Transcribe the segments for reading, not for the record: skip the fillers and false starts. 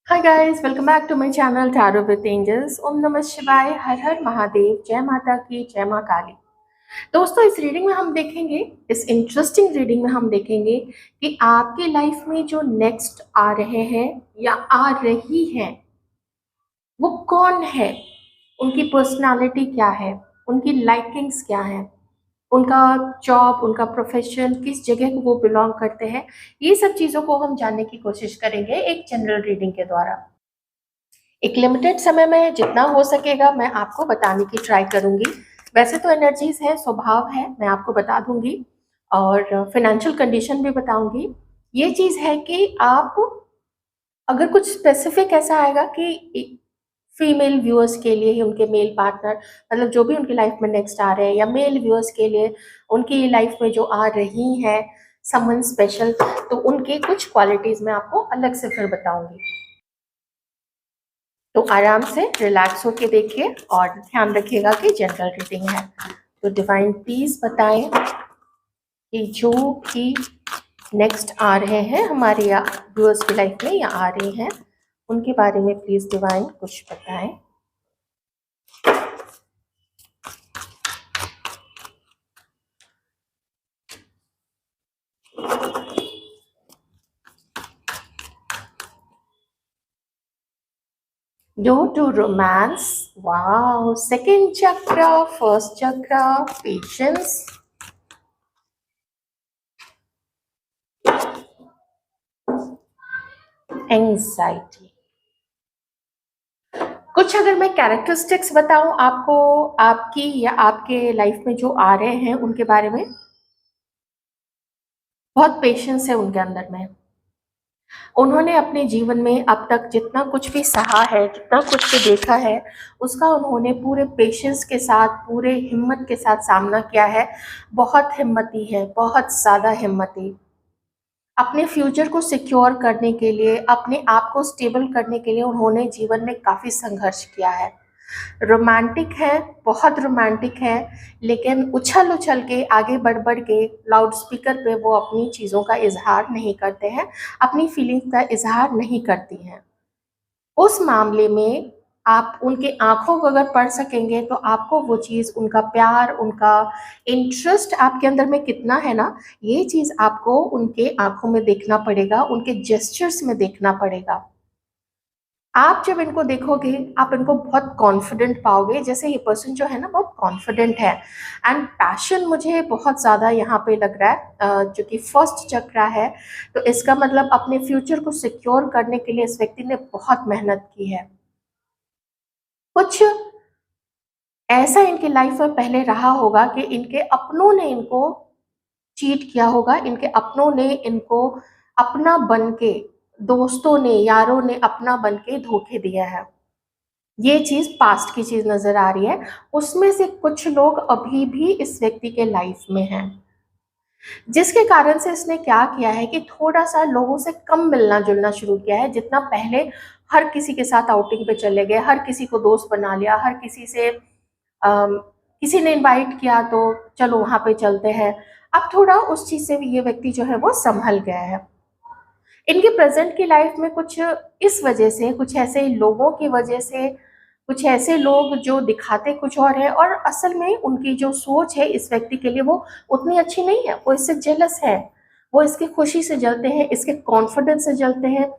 Hi guys, welcome back to my channel tarot with angels. ओम नमः शिवाय, हर हर महादेव, जय माता की, जय मां काली। दोस्तों, इस रीडिंग में हम देखेंगे, इस इंटरेस्टिंग रीडिंग में हम देखेंगे कि आपके लाइफ में जो नेक्स्ट आ रहे हैं या आ रही हैं, वो कौन है, उनकी पर्सनालिटी क्या है, उनकी लाइकिंग्स क्या है, उनका जॉब, उनका प्रोफेशन, किस जगह को वो बिलोंग करते हैं। ये सब चीज़ों को हम जानने की कोशिश करेंगे एक जनरल रीडिंग के द्वारा। एक लिमिटेड समय में जितना हो सकेगा मैं आपको बताने की ट्राई करूंगी। वैसे तो एनर्जीज है, स्वभाव है, मैं आपको बता दूंगी और फाइनेंशियल कंडीशन भी बताऊंगी। ये चीज है कि आप अगर कुछ स्पेसिफिक ऐसा आएगा कि फीमेल व्यूअर्स के लिए ही, उनके मेल पार्टनर, मतलब जो भी उनकी लाइफ में नेक्स्ट आ रहे हैं, या मेल व्यूअर्स के लिए उनकी लाइफ में जो आ रही हैं समवन स्पेशल, तो उनके कुछ क्वालिटीज मैं आपको अलग से फिर बताऊंगी। तो आराम से रिलैक्स होके देखिए और ध्यान रखिएगा कि जनरल रीडिंग है। तो डिवाइन प्लीज बताएं कि जो भी नेक्स्ट आ रहे हैं हमारे या व्यूअर्स की लाइफ में या आ रहे हैं, उनके बारे में प्लीज डिवाइन कुछ बताएं। Due to romance, wow, second chakra, first chakra, patience, anxiety। कुछ अगर मैं कैरेक्टरिस्टिक्स बताऊं आपको, आपकी या आपके लाइफ में जो आ रहे हैं उनके बारे में, बहुत पेशेंस है उनके अंदर में। उन्होंने अपने जीवन में अब तक जितना कुछ भी सहा है, जितना कुछ भी देखा है, उसका उन्होंने पूरे पेशेंस के साथ, पूरे हिम्मत के साथ सामना किया है। बहुत हिम्मती है, बहुत ज़्यादा हिम्मती। अपने फ्यूचर को सिक्योर करने के लिए, अपने आप को स्टेबल करने के लिए उन्होंने जीवन में काफ़ी संघर्ष किया है। रोमांटिक है, बहुत रोमांटिक है, लेकिन उछल उछल के, आगे बढ़ बढ़ के, लाउड स्पीकर पे वो अपनी चीज़ों का इजहार नहीं करते हैं, अपनी फीलिंग्स का इजहार नहीं करती हैं। उस मामले में आप उनके आंखों को अगर पढ़ सकेंगे तो आपको वो चीज़, उनका प्यार, उनका इंटरेस्ट आपके अंदर में कितना है ना, ये चीज़ आपको उनके आंखों में देखना पड़ेगा, उनके जेस्चर्स में देखना पड़ेगा। आप जब इनको देखोगे, आप इनको बहुत कॉन्फिडेंट पाओगे, जैसे ये पर्सन जो है ना बहुत कॉन्फिडेंट है। एंड पैशन मुझे बहुत ज़्यादा यहाँ पे लग रहा है, जो कि फर्स्ट चक्रा है। तो इसका मतलब अपने फ्यूचर को सिक्योर करने के लिए इस व्यक्ति ने बहुत मेहनत की है। कुछ ऐसा इनकी लाइफ में पहले रहा होगा कि इनके अपनों ने इनको चीट किया होगा, इनके अपनों ने इनको अपना बन के, दोस्तों ने, यारों ने अपना बन के धोखे दिया है। ये चीज पास्ट की चीज नजर आ रही है। उसमें से कुछ लोग अभी भी इस व्यक्ति के लाइफ में हैं, जिसके कारण से इसने क्या किया है कि थोड़ा सा लोगों से कम मिलना जुलना शुरू किया है। जितना पहले हर किसी के साथ आउटिंग पे चले गए, हर किसी को दोस्त बना लिया, हर किसी से किसी ने इनवाइट किया तो चलो वहां पे चलते हैं, अब थोड़ा उस चीज से ये व्यक्ति जो है वो संभल गया है। इनके प्रेजेंट की लाइफ में कुछ इस वजह से, कुछ ऐसे लोगों की वजह से, कुछ ऐसे लोग जो दिखाते कुछ और है और असल में उनकी जो सोच है इस व्यक्ति के लिए वो उतनी अच्छी नहीं है। वो इससे जेलस है, वो इसकी खुशी से जलते हैं, इसके कॉन्फिडेंस से जलते हैं।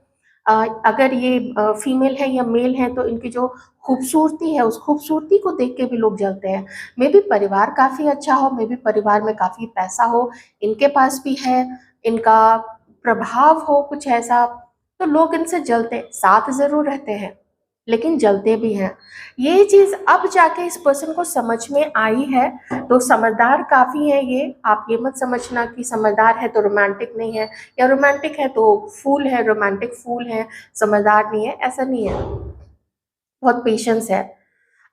अगर ये फीमेल है या मेल है तो इनकी जो खूबसूरती है, उस खूबसूरती को देख के भी लोग जलते हैं। मे भी परिवार काफ़ी अच्छा हो, मे भी परिवार में काफ़ी पैसा हो, इनके पास भी है, इनका प्रभाव हो कुछ ऐसा, तो लोग इनसे जलते, साथ ज़रूर रहते हैं लेकिन जलते भी हैं। ये चीज़ अब जाके इस पर्सन को समझ में आई है। तो समझदार काफ़ी है ये, आप ये मत समझना कि समझदार है तो रोमांटिक नहीं है, या रोमांटिक है तो फूल है, रोमांटिक फूल है, समझदार नहीं है, ऐसा नहीं है। बहुत पेशेंस है।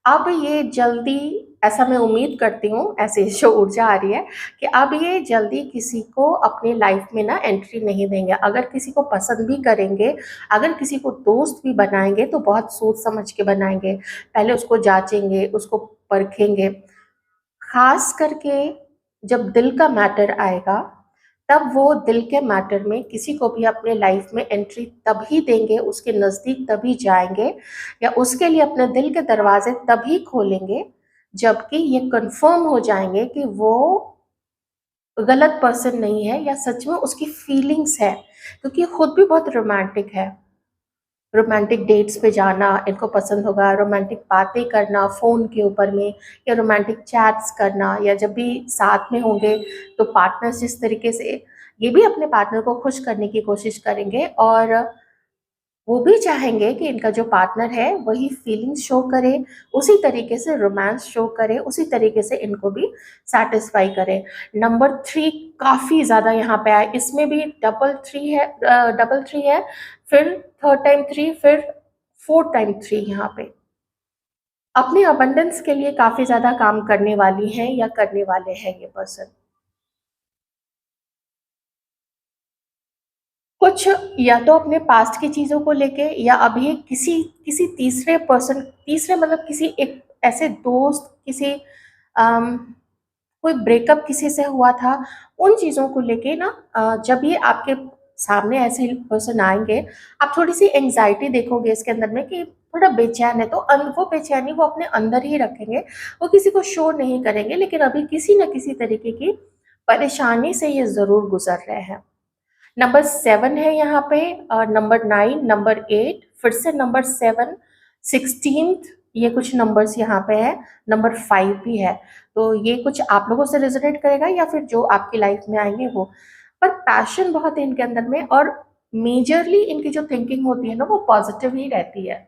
अब ये जल्दी, ऐसा मैं उम्मीद करती हूँ, ऐसी जो ऊर्जा आ रही है कि अब ये जल्दी किसी को अपनी लाइफ में ना एंट्री नहीं देंगे। अगर किसी को पसंद भी करेंगे, अगर किसी को दोस्त भी बनाएंगे तो बहुत सोच समझ के बनाएंगे, पहले उसको जांचेंगे, उसको परखेंगे। खास करके जब दिल का मैटर आएगा, तब वो दिल के मैटर में किसी को भी अपने लाइफ में एंट्री तभी देंगे, उसके नज़दीक तभी जाएंगे या उसके लिए अपने दिल के दरवाजे तभी खोलेंगे जबकि ये कंफर्म हो जाएंगे कि वो गलत पर्सन नहीं है या सच में उसकी फीलिंग्स है, क्योंकि खुद भी बहुत रोमांटिक है। रोमांटिक डेट्स पे जाना इनको पसंद होगा, रोमांटिक बातें करना फ़ोन के ऊपर में या रोमांटिक चैट्स करना, या जब भी साथ में होंगे तो पार्टनर्स जिस तरीके से ये भी अपने पार्टनर को खुश करने की कोशिश करेंगे और वो भी चाहेंगे कि इनका जो पार्टनर है वही फीलिंग्स शो करे, उसी तरीके से रोमांस शो करे, उसी तरीके से इनको भी सैटिस्फाई करे। नंबर 3 काफ़ी ज़्यादा यहाँ पे आया, इसमें भी डबल थ्री है, फिर थर्ड टाइम 3, फिर फोर्थ टाइम 3 यहाँ पे। अपने अबंडेंस के लिए काफ़ी ज़्यादा काम करने वाली हैं या करने वाले हैं ये पर्सन। कुछ या तो अपने पास्ट की चीज़ों को लेके या अभी किसी किसी तीसरे पर्सन, तीसरे मतलब किसी एक ऐसे दोस्त, किसी अम, कोई ब्रेकअप किसी से हुआ था, उन चीज़ों को लेके ना जब ये आपके सामने ऐसे पर्सन आएँगे, आप थोड़ी-सी एंग्ज़ायटी देखोगे इसके अंदर में कि थोड़ा बेचैन है, तो वो बेचैनी वो अपने अंदर ही रखेंगे, वो किसी को शो नहीं करेंगे, लेकिन अभी किसी न किसी तरीके की परेशानी से ये ज़रूर गुज़र रहे हैं। नंबर 7 है यहाँ पे, नंबर 9, नंबर 8, फिर से नंबर 7, 16th, ये कुछ नंबर्स यहाँ पे है, नंबर 5 भी है। तो ये कुछ आप लोगों से रेजोनेट करेगा या फिर जो आपकी लाइफ में आएंगे वो। पर पैशन बहुत है इनके अंदर में, और मेजरली इनकी जो थिंकिंग होती है ना वो पॉजिटिव ही रहती है।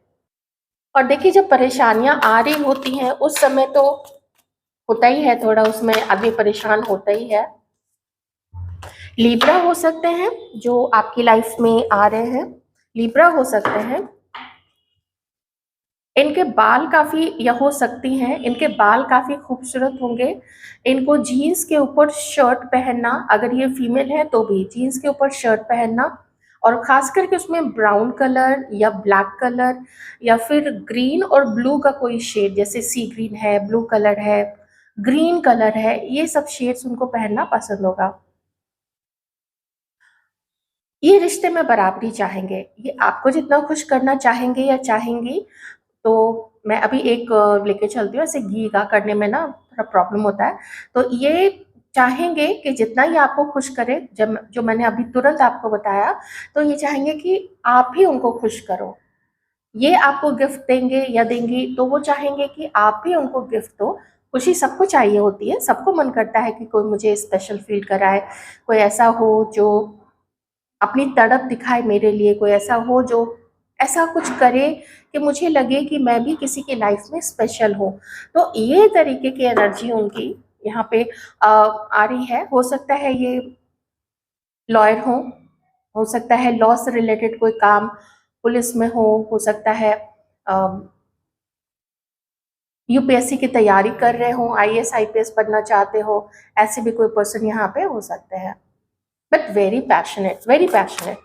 और देखिए जब परेशानियां आ रही होती हैं उस समय तो होता ही है, थोड़ा उसमें आदमी परेशान होता ही है। लिब्रा हो सकते हैं जो आपकी लाइफ में आ रहे हैं, लिब्रा हो सकते हैं। इनके बाल काफ़ी, या हो सकती हैं इनके बाल काफ़ी खूबसूरत होंगे। इनको जीन्स के ऊपर शर्ट पहनना, अगर ये फीमेल है तो भी जीन्स के ऊपर शर्ट पहनना, और ख़ास करके उसमें ब्राउन कलर या ब्लैक कलर या फिर ग्रीन और ब्लू का कोई शेड, जैसे सी ग्रीन है, ब्लू कलर है, ग्रीन कलर है, ये सब शेड्स उनको पहनना पसंद होगा। ये रिश्ते में बराबरी चाहेंगे, ये आपको जितना खुश करना चाहेंगे या चाहेंगी। तो मैं अभी एक लेके चलती हूँ, ऐसे गीगा करने में ना थोड़ा प्रॉब्लम होता है। तो ये चाहेंगे कि जितना ये आपको खुश करे, जब जो मैंने अभी तुरंत आपको बताया, तो ये चाहेंगे कि आप ही उनको खुश करो। ये आपको गिफ्ट देंगे या देंगी तो वो चाहेंगे कि आप भी उनको गिफ्ट दो। खुशी सबको चाहिए होती है, सबको मन करता है कि कोई मुझे स्पेशल फील कराए, कोई ऐसा हो जो अपनी तड़प दिखाए मेरे लिए, कोई ऐसा हो जो ऐसा कुछ करे कि मुझे लगे कि मैं भी किसी की लाइफ में स्पेशल हूँ। तो ये तरीके की एनर्जी उनकी यहाँ पे आ रही है। हो सकता है ये लॉयर हो सकता है लॉ से रिलेटेड कोई काम, पुलिस में हो सकता है यूपीएससी की तैयारी कर रहे हो, आईएएस आईपीएस बनना चाहते हो, ऐसे भी कोई पर्सन यहाँ पे हो सकते हैं। But very passionate, very passionate.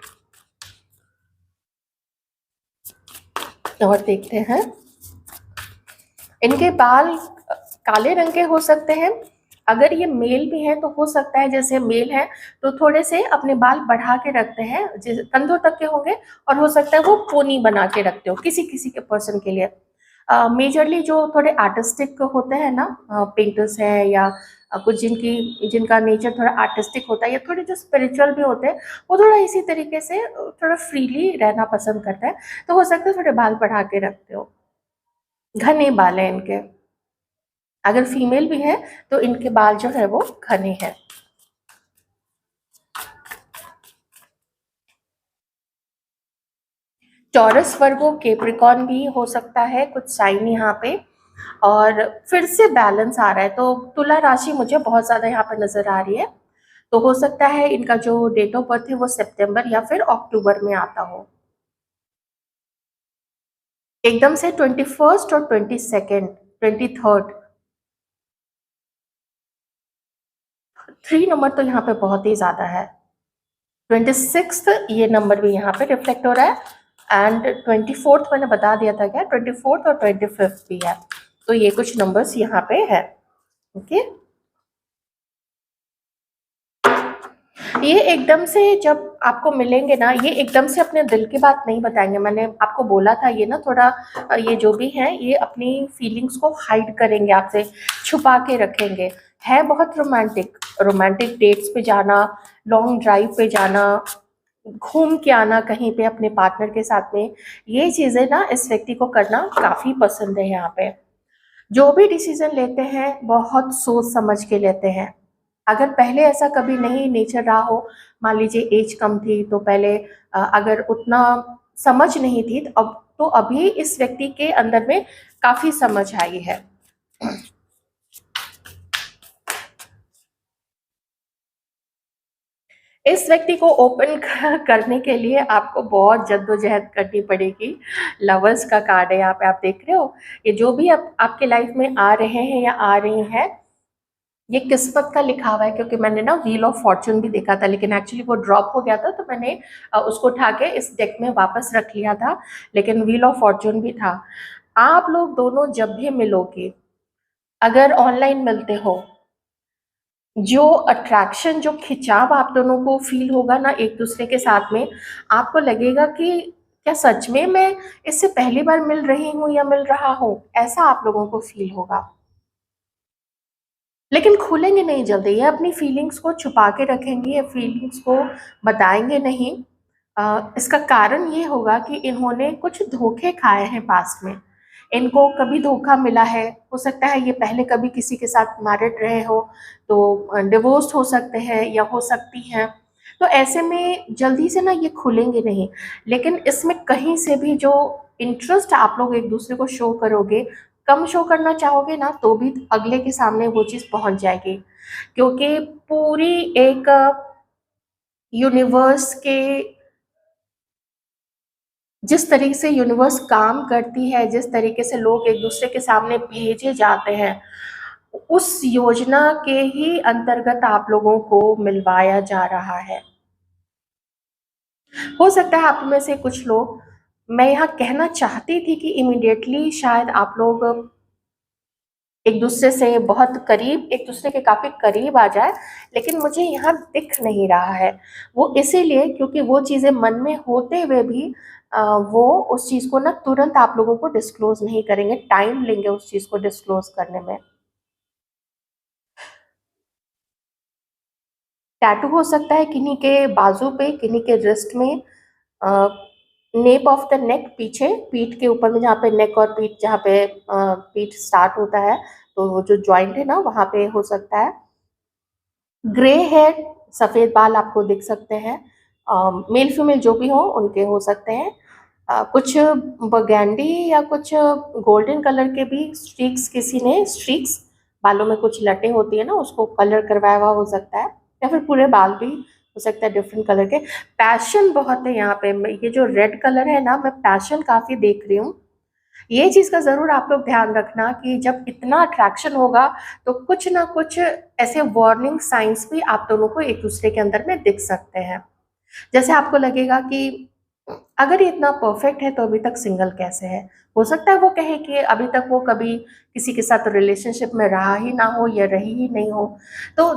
और देखते हैं, इनके बाल काले रंग के हो सकते हैं। अगर ये मेल भी हैं तो हो सकता है, जैसे मेल है तो थोड़े से अपने बाल बढ़ा के रखते हैं, कंधों तक के होंगे, और हो सकता है वो पोनी बना के रखते हो किसी किसी के पर्सन के लिए। मेजरली जो थोड़े आर्टिस्टिक होते हैं ना, पेंटर्स हैं या कुछ जिनका नेचर थोड़ा आर्टिस्टिक होता है, या थोड़े जो स्पिरिचुअल भी होते हैं, वो थोड़ा इसी तरीके से थोड़ा फ्रीली रहना पसंद करते हैं। तो हो सकता है थोड़े बाल बढ़ा के रखते हो। घने बाल हैं इनके, अगर फीमेल भी है तो इनके बाल जो है वो घने हैं। टॉरस, वर्गो, केप्रिकॉन भी हो सकता है कुछ साइन यहाँ पे। और फिर से बैलेंस आ रहा है, तो तुला राशि मुझे बहुत ज्यादा यहाँ पे नजर आ रही है। तो हो सकता है इनका जो डेट ऑफ बर्थ है वो सितंबर या फिर अक्टूबर में आता हो। एकदम से 21st और 22nd, 23rd, 3 नंबर तो यहाँ पे बहुत ही ज्यादा है। 26th ये नंबर भी यहाँ पे रिफ्लेक्ट हो रहा है, एंड 24th मैंने बता दिया था क्या, 24th और 25th भी है। तो ये कुछ नंबर्स यहाँ पे है। ओके, ये एकदम से जब आपको मिलेंगे ना, ये एकदम से अपने दिल की बात नहीं बताएँगे। मैंने आपको बोला था ये ना थोड़ा ये जो भी हैं ये अपनी फीलिंग्स को हाइड करेंगे आपसे, छुपा के रखेंगे। है बहुत रोमांटिक, रोमांटिक डेट्स पे जाना, लॉन्ग ड्राइव पे जाना, घूम के आना कहीं पे अपने पार्टनर के साथ में, ये चीज़ें ना इस व्यक्ति को करना काफ़ी पसंद है यहाँ पे। जो भी डिसीज़न लेते हैं बहुत सोच समझ के लेते हैं। अगर पहले ऐसा कभी नहीं नेचर रहा हो, मान लीजिए एज कम थी तो पहले अगर उतना समझ नहीं थी तो अभी इस व्यक्ति के अंदर में काफ़ी समझ आई है। इस व्यक्ति को ओपन करने के लिए आपको बहुत जद्दोजहद करनी पड़ेगी। लवर्स का कार्ड है यहाँ पे आप देख रहे हो। ये जो भी आपके लाइफ में आ रहे हैं या आ रही हैं, ये किस्मत का लिखा हुआ है, क्योंकि मैंने ना व्हील ऑफ फॉर्चून भी देखा था लेकिन एक्चुअली वो ड्रॉप हो गया था तो मैंने उसको उठा के इस डेक में वापस रख लिया था, लेकिन व्हील ऑफ फॉर्चून भी था। आप लोग दोनों जब भी मिलोगे, अगर ऑनलाइन मिलते हो, जो अट्रैक्शन, जो खिंचाव आप दोनों को फील होगा ना एक दूसरे के साथ में, आपको लगेगा कि क्या सच में मैं इससे पहली बार मिल रही हूँ या मिल रहा हूँ, ऐसा आप लोगों को फील होगा। लेकिन खुलेंगे नहीं जल्दी, ये अपनी फीलिंग्स को छुपा के रखेंगे, ये फीलिंग्स को बताएंगे नहीं। इसका कारण ये होगा कि इन्होंने कुछ धोखे खाए हैं पास्ट में, इनको कभी धोखा मिला है, हो सकता है ये पहले कभी किसी के साथ मैरिड रहे हो तो डिवोर्स हो सकते हैं या हो सकती हैं, तो ऐसे में जल्दी से ना ये खुलेंगे नहीं। लेकिन इसमें कहीं से भी जो इंटरेस्ट आप लोग एक दूसरे को शो करोगे, कम शो करना चाहोगे ना तो भी अगले के सामने वो चीज़ पहुंच जाएगी, क्योंकि पूरी एक यूनिवर्स के, जिस तरीके से यूनिवर्स काम करती है, जिस तरीके से लोग एक दूसरे के सामने भेजे जाते हैं, उस योजना के ही अंतर्गत आप लोगों को मिलवाया जा रहा है। हो सकता है आप में से कुछ लोग, मैं यहाँ कहना चाहती थी कि इमीडिएटली शायद आप लोग एक दूसरे से बहुत करीब, एक दूसरे के काफ़ी करीब आ जाए, लेकिन मुझे यहाँ दिख नहीं रहा है। वो इसीलिए क्योंकि वो चीज़ें मन में होते हुए भी वो उस चीज़ को ना तुरंत आप लोगों को डिस्क्लोज़ नहीं करेंगे, टाइम लेंगे उस चीज़ को डिस्क्लोज़ करने में। टैटू हो सकता है किन्हीं के बाजू पे, किन्हीं के रिस्ट में, नेप ऑफ द नेक, पीछे पीठ के ऊपर में, जहाँ पे नेक और पीठ, जहाँ पे पीठ स्टार्ट होता है, तो वो जो जॉइंट है ना वहाँ पे हो सकता है। ग्रे हेयर, सफ़ेद बाल आपको दिख सकते हैं, मेल फीमेल जो भी हो उनके हो सकते हैं। कुछ बरगैंडी या कुछ गोल्डन कलर के भी स्ट्रीक्स, किसी ने स्ट्रीक्स, बालों में कुछ लटें होती है ना उसको कलर करवाया हुआ हो सकता है, या फिर पूरे बाल भी हो सकता है डिफरेंट कलर के। पैशन बहुत है यहाँ पे, ये जो रेड कलर है ना, मैं पैशन काफ़ी देख रही हूँ। ये चीज़ का ज़रूर आप लोग ध्यान रखना कि जब इतना अट्रैक्शन होगा तो कुछ ना कुछ ऐसे वार्निंग साइंस भी आप दोनों को एक दूसरे के अंदर में दिख सकते हैं। जैसे आपको लगेगा कि अगर ये इतना परफेक्ट है तो अभी तक सिंगल कैसे है। हो सकता है वो कहे कि अभी तक वो कभी किसी के साथ रिलेशनशिप में रहा ही ना हो या रही ही नहीं हो। तो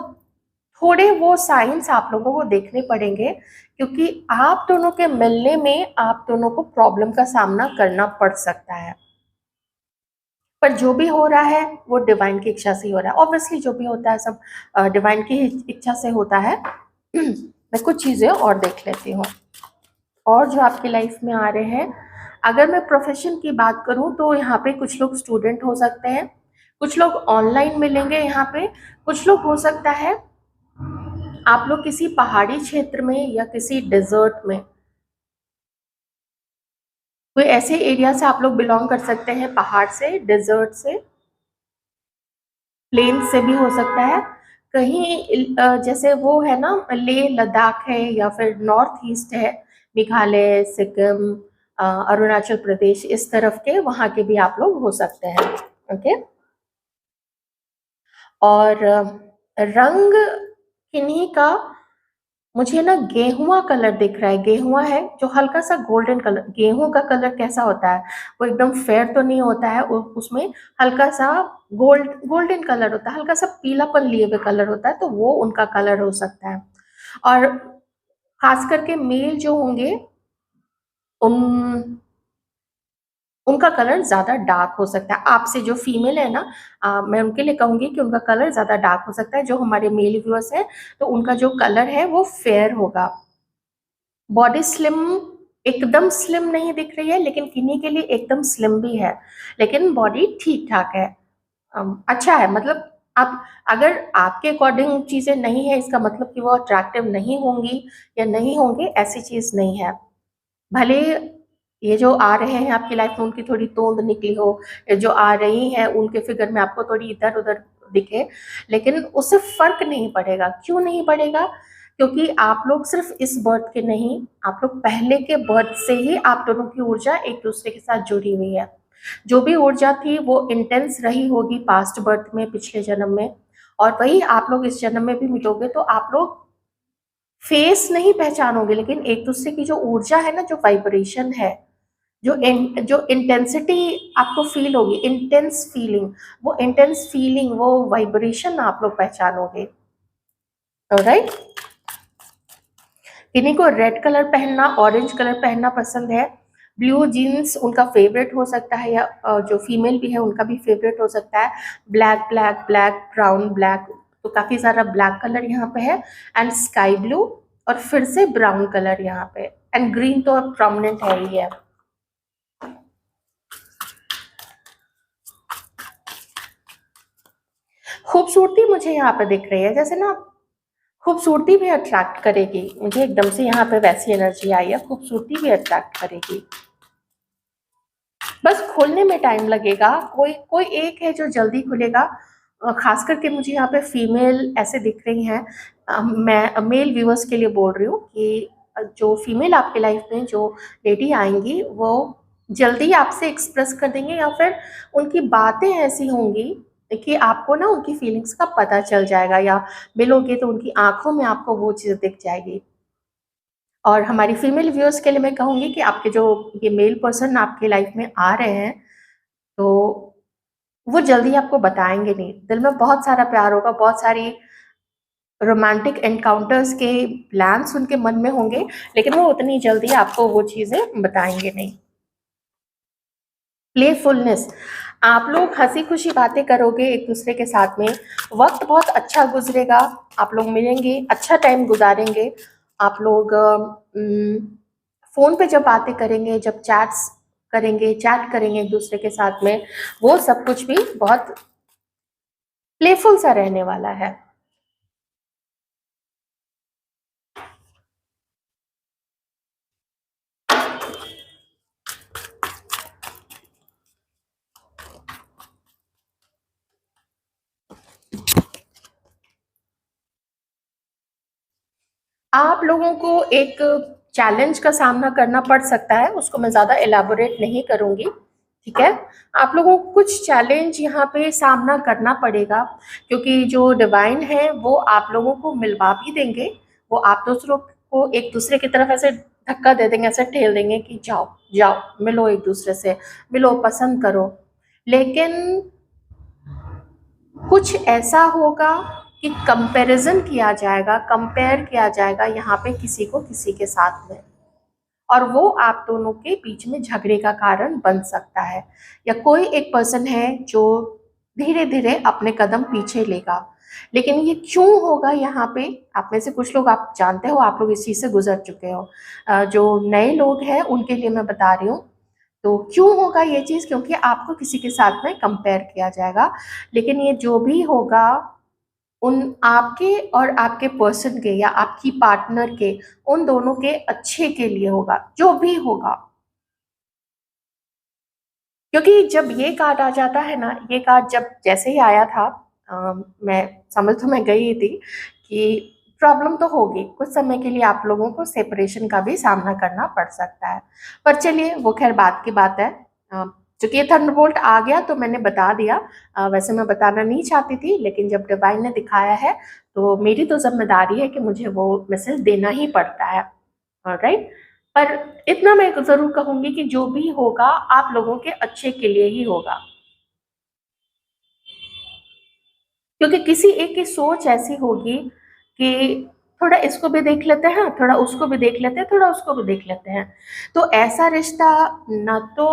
थोड़े वो साइंस आप लोगों को देखने पड़ेंगे, क्योंकि आप दोनों के मिलने में आप दोनों को प्रॉब्लम का सामना करना पड़ सकता है। पर जो भी हो रहा है वो डिवाइन की इच्छा से ही हो रहा है। ऑब्वियसली जो भी होता है सब डिवाइन की इच्छा से होता है। मैं कुछ चीज़ें और देख लेती हूँ और जो आपकी लाइफ में आ रहे हैं। अगर मैं प्रोफेशन की बात करूँ तो यहाँ पे कुछ लोग स्टूडेंट हो सकते हैं, कुछ लोग ऑनलाइन मिलेंगे यहाँ पे, कुछ लोग हो सकता है आप लोग किसी पहाड़ी क्षेत्र में या किसी डेजर्ट में, कोई ऐसे एरिया से आप लोग बिलोंग कर सकते हैं, पहाड़ से, डेजर्ट से, प्लेन से भी हो सकता है। कहीं जैसे वो है ना, लेह लद्दाख है या फिर नॉर्थ ईस्ट है, मेघालय, सिक्किम, अरुणाचल प्रदेश, इस तरफ के, वहाँ के भी आप लोग हो सकते हैं। ओके। और रंग किन्हीं का मुझे ना गेहुआ कलर दिख रहा है। गेहुआ है जो हल्का सा गोल्डन कलर, गेहूं का कलर कैसा होता है, वो एकदम फेयर तो नहीं होता है, उसमें हल्का सा गोल्डन कलर होता है, हल्का सा पीलापन लिए हुए कलर होता है, तो वो उनका कलर हो सकता है। और खास करके मेल जो होंगे उन उनका कलर ज़्यादा डार्क हो सकता है। आपसे जो फीमेल है ना, मैं उनके लिए कहूँगी कि उनका कलर ज़्यादा डार्क हो सकता है। जो हमारे मेल व्यूअर्स हैं, तो उनका जो कलर है वो फेयर होगा। बॉडी स्लिम, एकदम स्लिम नहीं दिख रही है, लेकिन किन्हीं के लिए एकदम स्लिम भी है, लेकिन बॉडी ठीक-ठाक है। अच्छा है, मतलब आप, अगर आपके अकॉर्डिंग चीज़ें नहीं है, इसका मतलब कि वो अट्रैक्टिव नहीं होंगी या नहीं होंगे, ऐसी चीज़ नहीं है। भले ये जो आ रहे हैं आपकी लाइफ में उनकी थोड़ी तोंद निकली हो, ये जो आ रही हैं उनके फिगर में आपको थोड़ी इधर-उधर दिखे, लेकिन उससे फ़र्क नहीं पड़ेगा। क्यों नहीं पड़ेगा? क्योंकि आप लोग सिर्फ़ इस बर्थ के नहीं, आप लोग पहले के बर्थ से ही आप दोनों की ऊर्जा एक-दूसरे के साथ जुड़ी हुई है। जो भी ऊर्जा थी वो इंटेंस रही होगी पास्ट बर्थ में, पिछले जन्म में, और वही आप लोग इस जन्म में भी मिलोगे, तो आप लोग फेस नहीं पहचानोगे, लेकिन एक दूसरे की जो ऊर्जा है ना, जो वाइब्रेशन है, जो इंटेंसिटी आपको फील होगी, इंटेंस फीलिंग, वो इंटेंस फीलिंग, वो वाइब्रेशन आप लोग पहचानोगे। ऑलराइट। किन्हीं को रेड कलर पहनना, ऑरेंज कलर पहनना पसंद है, ब्लू जीन्स उनका फेवरेट हो सकता है, या जो फीमेल भी है उनका भी फेवरेट हो सकता है। Black black black brown black, तो काफ़ी सारा ब्लैक कलर यहाँ पे है, एंड स्काई ब्लू, और फिर से ब्राउन कलर यहाँ पे, एंड ग्रीन तो अब प्रोमिनेंट है ही है। खूबसूरती मुझे यहाँ पे दिख रही है, जैसे ना खूबसूरती भी अट्रैक्ट करेगी, मुझे एकदम से यहाँ पे वैसी एनर्जी आई है, खूबसूरती भी अट्रैक्ट करेगी। बस खोलने में टाइम लगेगा, कोई कोई एक है जो जल्दी खुलेगा। खास करके मुझे यहाँ पे फीमेल ऐसे दिख रही हैं। मैं मेल व्यूअर्स के लिए बोल रही हूँ कि जो फीमेल आपके लाइफ में जो लेडी आएंगी वो जल्दी आपसे एक्सप्रेस कर देंगे, या फिर उनकी बातें ऐसी होंगी कि आपको ना उनकी फीलिंग्स का पता चल जाएगा, या मिलोगे तो उनकी आंखों में आपको वो चीज़ दिख जाएगी। और हमारी फीमेल व्यूअर्स के लिए मैं कहूँगी कि आपके जो ये मेल पर्सन आपकी लाइफ में आ रहे हैं, तो वो जल्दी आपको बताएँगे नहीं। दिल में बहुत सारा प्यार होगा, बहुत सारी रोमांटिक एनकाउंटर्स के प्लान्स उनके मन में होंगे, लेकिन वो उतनी जल्दी आपको वो चीज़ें बताएँगे नहीं। प्लेफुलनेस, आप लोग हँसी-खुशी बातें करोगे एक-दूसरे के साथ में, वक़्त बहुत अच्छा गुज़रेगा, आप लोग मिलेंगे, अच्छा टाइम गुज़ारेंगे। आप लोग फ़ोन पे जब बातें करेंगे, जब चैट करेंगे एक-दूसरे के साथ में, वो सब कुछ भी बहुत प्लेफुल सा रहने वाला है। आप लोगों को एक चैलेंज का सामना करना पड़ सकता है, उसको मैं ज़्यादा एलैबोरेट नहीं करूँगी, ठीक है? आप लोगों को कुछ चैलेंज यहाँ पे सामना करना पड़ेगा, क्योंकि जो डिवाइन है वो आप लोगों को मिलवा भी देंगे, वो आप दूसरों को एक-दूसरे की तरफ ऐसे धक्का दे देंगे, ऐसे ठेल देंगे कि जाओ, जाओ, मिलो एक-दूसरे से, मिलो, पसंद करो। लेकिन कुछ ऐसा होगा कि कंपेयर किया जाएगा यहाँ पे किसी को किसी के साथ में, और वो आप दोनों के बीच में झगड़े का कारण बन सकता है, या कोई एक पर्सन है जो धीरे धीरे अपने कदम पीछे लेगा। लेकिन ये क्यों होगा यहाँ पे, आप में से कुछ लोग आप जानते हो, आप लोग इस चीज़ से गुजर चुके हो। जो नए लोग हैं उनके लिए मैं बता रही हूँ। तो क्यों होगा ये चीज़, क्योंकि आपको किसी के साथ में कंपेयर किया जाएगा। लेकिन ये जो भी होगा, उन आपके और आपके पर्सन के या आपकी पार्टनर के, उन दोनों के अच्छे के लिए होगा, जो भी होगा। क्योंकि जब ये कार्ड आ जाता है ना, ये कार्ड जब जैसे ही आया था, मैं समझ तो मैं गई ही थी कि प्रॉब्लम तो होगी, कुछ समय के लिए आप लोगों को सेपरेशन का भी सामना करना पड़ सकता है। पर चलिए, वो खैर बात की बात है। चूँकि ये थंडरबोल्ट आ गया तो मैंने बता दिया। वैसे मैं बताना नहीं चाहती थी, लेकिन जब डिवाइन ने दिखाया है, तो मेरी तो ज़िम्मेदारी है कि मुझे वो मैसेज देना ही पड़ता है। ऑलराइट? पर इतना मैं ज़रूर कहूँगी कि जो भी होगा, आप लोगों के अच्छे के लिए ही होगा। क्योंकि किसी एक की सोच ऐसी होगी कि थोड़ा इसको भी देख लेते हैं, थोड़ा उसको भी देख लेते हैं, थोड़ा उसको भी देख लेते हैं। तो ऐसा रिश्ता ना तो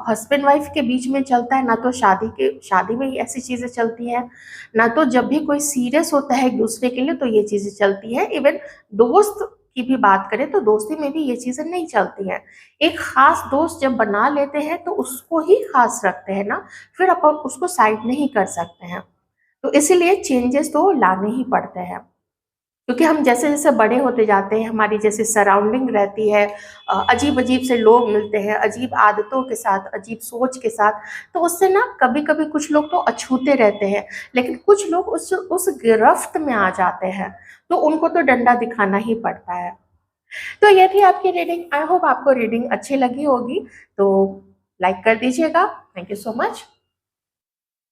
हस्बैंड वाइफ के बीच में चलता है, ना तो शादी में ही ऐसी चीज़ें चलती हैं, ना तो जब भी कोई सीरियस होता है एक दूसरे के लिए तो ये चीज़ें चलती हैं। इवन दोस्त की भी बात करें तो दोस्ती में भी ये चीज़ें नहीं चलती हैं। एक ख़ास दोस्त जब बना लेते हैं तो उसको ही ख़ास रखते हैं ना, फिर अपन उसको साइड नहीं कर सकते हैं। तो इसीलिए चेंजेस तो लाने ही पड़ते हैं। क्योंकि हम जैसे-जैसे बड़े होते जाते हैं, हमारी जैसे सराउंडिंग रहती है, अजीब-अजीब से लोग मिलते हैं, अजीब आदतों के साथ, अजीब सोच के साथ, तो उससे ना कभी-कभी कुछ लोग तो अछूते रहते हैं, लेकिन कुछ लोग उस गिरफ्त में आ जाते हैं, तो उनको तो डंडा दिखाना ही पड़ता है। तो ये थी आपकी रीडिंग। आई होप आपको रीडिंग अच्छी लगी होगी, तो लाइक कर दीजिएगा। Thank you so much.